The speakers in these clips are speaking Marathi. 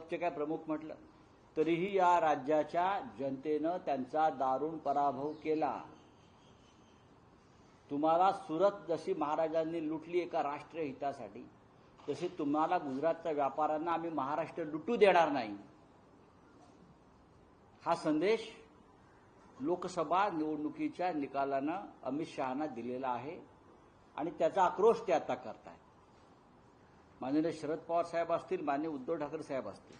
भाजपचे काय प्रमुख म्हटलं तरीही या राज्याच्या जनतेनं त्यांचा दारुण पराभव केला. तुम्हाला सुरत जशी महाराजांनी लुटली एका राष्ट्रीय हितासाठी, तशी तुम्हाला गुजरातच्या व्यापाऱ्यांना आम्ही महाराष्ट्र लुटू देणार नाही, हा संदेश लोकसभा निवडणुकीच्या निकालानं अमित शहाना दिलेला आहे आणि त्याचा आक्रोश ते आता करतायत. माननीय शरद पवार साहेब असतील, माननीय उद्धव ठाकरे साहेब असतील,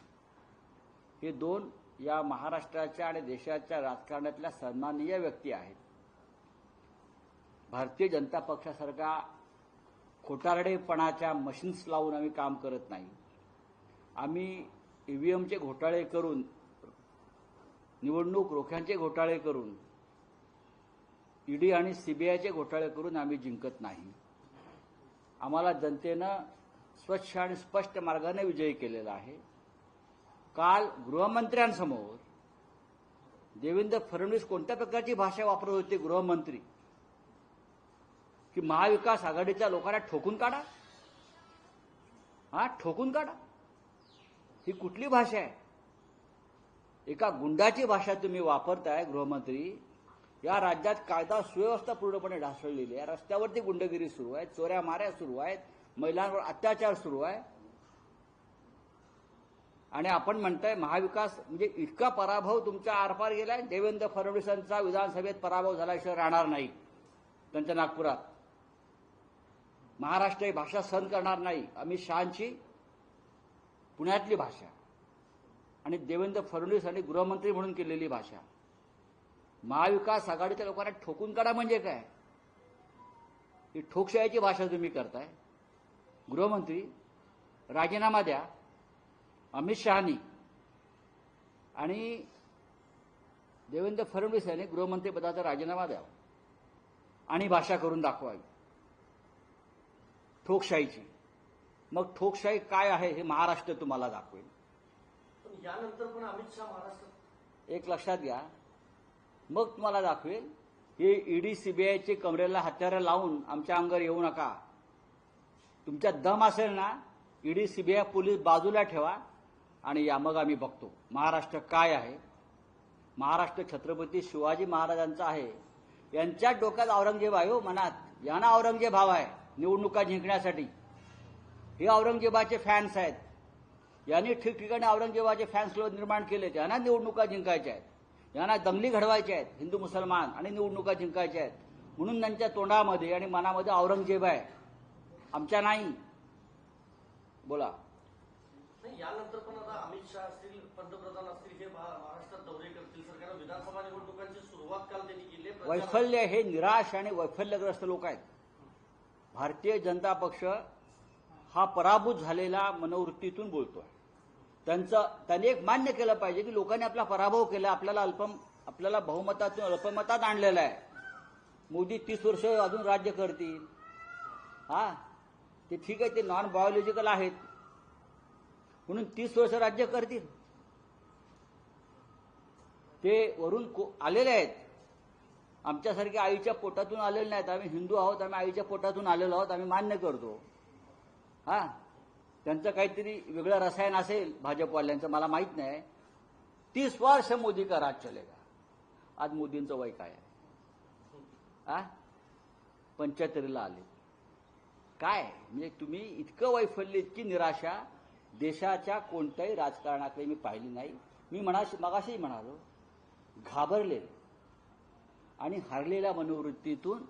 हे दोन या महाराष्ट्राच्या आणि देशाच्या राजकारणातल्या सन्माननीय व्यक्ती आहेत. भारतीय जनता पक्षासारख्या खोटारडेपणाच्या मशीन्स लावून आम्ही काम करत नाही. आम्ही ईव्हीएमचे घोटाळे करून, निवडणूक रोख्यांचे घोटाळे करून, ईडी आणि सीबीआयचे घोटाळे करून आम्ही जिंकत नाही. आम्हाला जनतेनं स्वच्छ आणि स्पष्ट मार्गाने विजयी केलेला आहे. काल गृहमंत्र्यांसमोर देवेंद्र फडणवीस कोणत्या प्रकारची भाषा वापरत होते गृहमंत्री, की महाविकास आघाडीच्या लोकांना ठोकून काढा. ठोकून काढा, ही कुठली भाषा आहे? एका गुंडाची भाषा तुम्ही वापरताय गृहमंत्री. या राज्यात कायदा सुव्यवस्था पूर्णपणे ढासळलेली आहे. रस्त्यावरती गुंडगिरी सुरू आहे, चोऱ्या माऱ्या सुरू आहेत, महिलांवर अत्याचार सुरू आहे, आणि आपण म्हणताय महाविकास. म्हणजे इतका पराभव तुमचा आरपार गेलाय. देवेंद्र फडणवीसांचा विधानसभेत पराभव झाल्याशिवाय राहणार नाही. त्यांच्या नागपुरात महाराष्ट्र ही भाषा सहन करणार नाही. अमित शहांची पुण्यातली भाषा आणि देवेंद्र फडणवीस आणि गृहमंत्री म्हणून केलेली भाषा. महाविकास आघाडीच्या लोकांना ठोकून काढा म्हणजे काय? ही ठोकशाहीची भाषा तुम्ही करताय. गृहमंत्री राजीनामा द्या, अमित शहानी आणि देवेंद्र फडणवीस यांनी गृहमंत्रीपदाचा राजीनामा द्यावा आणि भाषा करून दाखवावी ठोकशाहीची. मग ठोकशाही काय आहे हे महाराष्ट्र तुम्हाला दाखवेल. यानंतर पण अमित शहा महाराष्ट्रात, एक लक्षात घ्या, मग तुम्हाला दाखवेल. हे ईडी सीबीआयचे कमरेला हत्यारं लावून आमच्या अंगावर येऊ नका. तुमच्यात दम असेल ना, ईडी सीबीआय पोलीस बाजूला ठेवा आणि या, मग आम्ही बघतो महाराष्ट्र काय आहे. महाराष्ट्र छत्रपती शिवाजी महाराजांचा आहे. यांच्या डोक्यात औरंगजेब आहे हो, मनात. यांना औरंगजेब हवा आहे निवडणुका जिंकण्यासाठी. हे औरंगजेबाचे फॅन्स आहेत. यांनी ठिकठिकाणी औरंगजेबाचे फॅन्स निर्माण केले. यांना निवडणुका जिंकायच्या आहेत, यांना दंगली घडवायच्या आहेत हिंदू मुसलमान, आणि निवडणुका जिंकायच्या आहेत. म्हणून त्यांच्या तोंडामध्ये आणि मनामध्ये औरंगजेब आहे, आमच्या नाही. बोला. यानंतर पण आता अमित शहा असतील, पंतप्रधान असतील, हे महाराष्ट्रात दौरे करतील. सरकार विधानसभा निवडणुकांची सुरुवात काल त्यांनी केली. वैफल्य, हे निराश आणि वैफल्यग्रस्त लोक आहेत. भारतीय जनता पक्ष हा पराभूत झालेला मनोवृत्तीतून बोलतोय. त्यांनी एक मान्य केलं पाहिजे की लोकांनी आपला पराभव केला, आपल्याला बहुमतातून अल्पमतात आणलेला आहे. मोदी 30 वर्ष अजून राज्य करतील. ते ठीक आहे, ते नॉन बायोलॉजिकल आहेत म्हणून 30 वर्ष राज्य करतील. ते वरून आलेले आहेत, आमच्यासारख्या आईच्या पोटातून आलेले नाहीत. आम्ही हिंदू आहोत, आम्ही आईच्या पोटातून आलेलो आहोत, आम्ही मान्य करतो. त्यांचं काहीतरी वेगळं रसायन असेल भाजपवाल्यांचं, मला माहित नाही. 30 वर्ष मोदी का राज चलेगा. आज मोदींचं वय काय आहे? 75ला आले. काय म्हणजे तुम्ही इतकं वैफल्य, इतकी निराशा देशाच्या कोणत्याही राजकारणाकडे मी पाहिली नाही. मी मगाशी म्हणालो, घाबरले आणि हरलेल्या मनोवृत्तीतून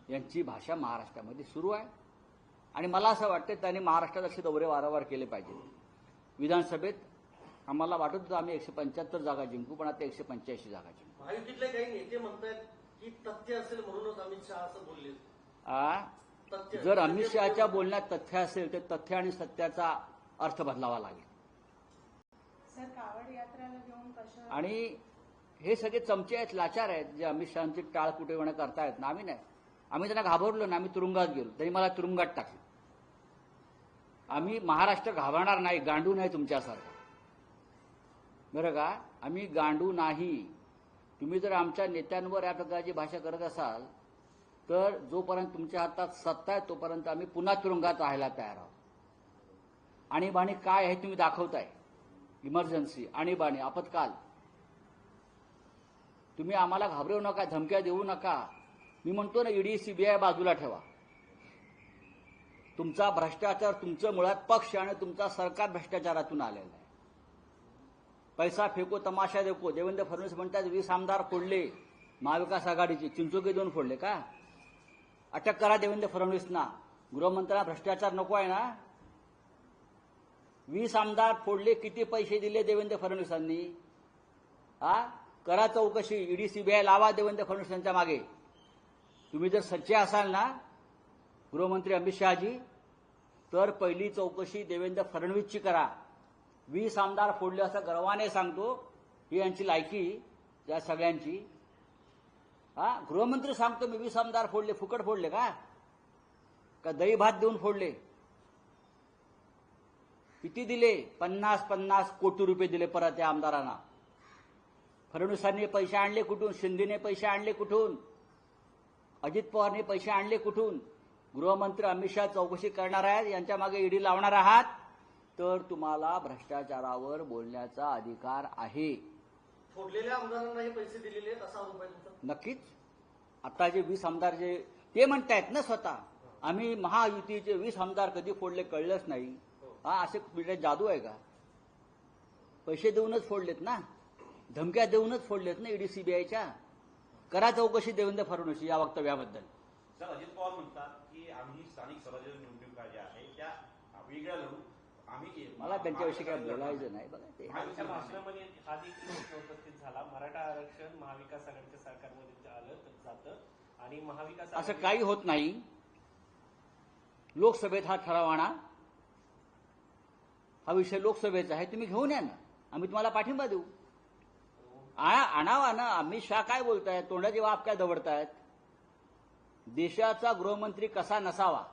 यांची भाषा महाराष्ट्रामध्ये सुरू आहे. आणि मला असं वाटतं त्यांनी महाराष्ट्रात असे दौरे वारंवार केले पाहिजे. विधानसभेत आम्हाला वाटत होतं आम्ही 175 जागा जिंकू, पण आता 185 जागा जिंकू. महायुतीतले काही नेते म्हणतात की तथ्य असेल म्हणूनच अमित शहा असं बोलले. जर अमित शहाच्या बोलण्यात तथ्य असेल तर तथ्य आणि सत्याचा अर्थ बदलावा लागेल. आणि हे सगळे चमचे आहेत, लाचार आहेत, जे अमित शहाची टाळ कुटेपणा करतायत ना. आम्ही नाही, आम्ही त्यांना घाबरलो ना. आम्ही तुरुंगात गेलो, त्यांनी मला तुरुंगात टाकलं. आम्ही महाराष्ट्र घाबरणार नाही, गांडू नाही तुमच्यासारखा, बरं का. आम्ही गांडू नाही. तुम्ही जर आमच्या नेत्यांवर या प्रकारची भाषा करत असाल तर जोपर्यंत तुमच्या हातात सत्ता आहे तोपर्यंत आम्ही पुन्हा तुरुंगात राहायला तयार आहोत. आणीबाणी काय आहे तुम्ही दाखवताय. इमर्जन्सी, आणीबाणी, आपत्काल. तुम्ही आम्हाला घाबरवू नका, धमक्या देऊ नका. मी म्हणतो ना, ईडी सीबीआय बाजूला ठेवा. तुमचा भ्रष्टाचार, तुमचं मुळात पक्ष आणि तुमचा सरकार भ्रष्टाचारातून आलेला आहे. पैसा फेको तमाशा देखो. देवेंद्र फडणवीस म्हणतात 20 आमदार फोडले महाविकास आघाडीचे, चिंचोके 2 फोडले का? अटक करा देवेंद्र फडणवीसना. गृहमंत्र्यांना भ्रष्टाचार नको आहे ना? 20 आमदार फोडले, किती पैसे दिले देवेंद्र फडणवीसांनी? करा चौकशी, ईडी सीबीआय लावा देवेंद्र फडणवीसांच्या मागे. तुम्ही जर सच्चे असाल ना गृहमंत्री अमित शहाजी, तर पहिली चौकशी देवेंद्र फडणवीसची करा. 20 आमदार फोडले असं गर्वाने सांगतो. ही यांची लायकी या सगळ्यांची. गृहमंत्री सांगतो मी 20 आमदार फोडले. फुकट फोडले का दही भात देऊन फोडले? किती दिले? 50 कोटी रुपये दिले परत या आमदारांना. फडणवीसांनी पैसे आणले कुठून? शिंदेने पैसे आणले कुठून? अजित पवारने पैसे आणले कुठून? गृहमंत्री अमित शहा चौकशी करणार आहेत, यांच्या मागे ईडी लावणार आहात, तर तुम्हाला भ्रष्टाचारावर बोलण्याचा अधिकार आहे. फोडलेल्या आमदारांना हे पैसे दिलेले आहेत असा आरोप आहे तुमचा? नक्कीच. आता जे 20 आमदार जे ते म्हणतायत ना स्वतः, आम्ही महायुतीचे 20 आमदार कधी फोडले कळलंच नाही. असे म्हणजे जादू आहे का? पैसे देऊनच फोडलेत ना, धमक्या देऊनच फोडलेत ना ईडी सीबीआयच्या. करा चौकशी देवेंद्र फडणवीस या वक्तव्याबद्दल. सर, अजित पवार म्हणतात की आम्ही स्थानिक स्वराज्य निवडणुका ज्या आहेत त्या वेगळ्या लढू. आम्ही मला त्यांच्याविषयी काय बोलायचं नाही. बघा ते त्यांच्या भाषणामध्ये हा देखील प्रश्न उपस्थित झाला. मराठा आरक्षण महाविकास आघाडीच्या सरकारमध्ये आलं तर जातं आणि महाविकास असं काही होत नाही. लोकसभेत हा ठराव आणा. हा विषय लोकसभेचा आहे, तुम्ही घेऊन या ना, आम्ही तुम्हाला पाठिंबा देऊ. आणावा ना. अमित शहा काय बोलतायत? तोंडाचे वाप काय दवडतायत? देशाचा गृहमंत्री कसा नसावा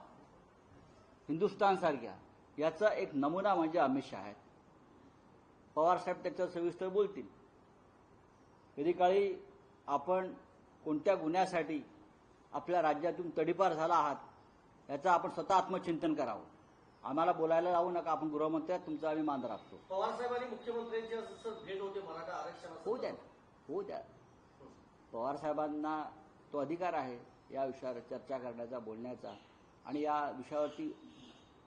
हिंदुस्थान सारख्या, याचा एक नमुना म्हणजे अमित शहा आहेत. पवार साहेब त्याच्यावर सविस्तर बोलतील. कधी काळी आपण कोणत्या गुन्ह्यासाठी आपल्या राज्यातून तडीपार झाला आहात याचं आपण स्वतः आत्मचिंतन करावं. आम्हाला बोलायला लावू नका. आपण गृहमंत्री आहात, तुमचा आम्ही मान राखतो. पवार साहेब आणि मुख्यमंत्र्यांची असं भेट होते मराठा आरक्षणाचं. होऊ द्या ना, होऊ द्या. पवार साहेबांना तो अधिकार आहे या विषयावर चर्चा करण्याचा, बोलण्याचा. आणि या विषयावरती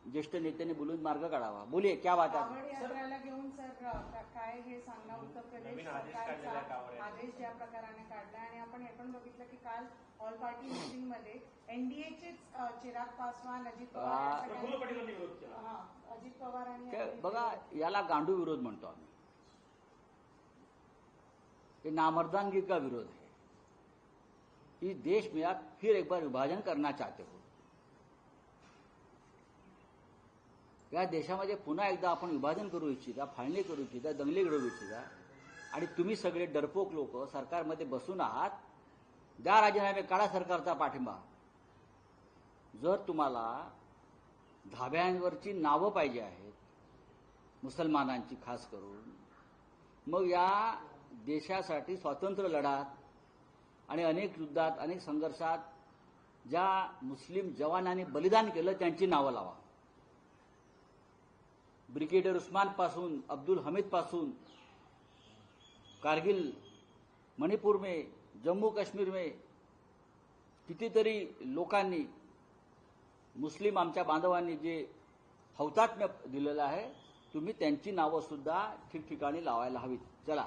ज्येष्ठ नेत्यांनी बोलून मार्ग काढावा. बोलिये, क्या बात आहे? कावड यात्रेला घेऊन सर काय हे सांगणं उत्तर प्रदेश नवीन आदेश काढलेला आहे कावड सरकारचा आदेश ज्या प्रकाराने काढलाय. आणि आपण हे पण बघितलं की काल ऑल पार्टी मीटिंग मध्ये एनडीएचेच चिराग पासवान, अजित पवार अजित पवार आणि बघा, याला गांडू विरोध म्हणतो आम्ही. ये नामर्दानगी का विरोध है. इस देश में आप फिर एक बार विभाजन करना चाहते हो. या देशामध्ये पुन्हा एकदा आपण विभाजन करू इच्छिता, फाळणी करू इच्छिता, दंगली घडवू इच्छिता. आणि तुम्ही सगळे डरपोक लोक सरकारमध्ये बसून आहात. द्या राजीनामे, काढा सरकारचा पाठिंबा. जर तुम्हाला धाब्यांवरची नावं पाहिजे आहेत मुसलमानांची खास करून, मग या देशासाठी स्वातंत्र्य लढ्यात आणि अनेक युद्धात, अनेक संघर्षात ज्या मुस्लिम जवानांनी बलिदान केलं त्यांची नावं लावा. ब्रिगेडियर उस्मान पासून, अब्दुल हमीद पासून, कारगिल, मणिपूर में, जम्मू काश्मीर में कितीतरी लोकांनी, मुस्लिम आमच्या बांधवांनी जे हौतात्म्य दिलेलं आहे, तुम्ही त्यांची नावं सुद्धा ठिकठिकाणी लावायला हवीत. चला.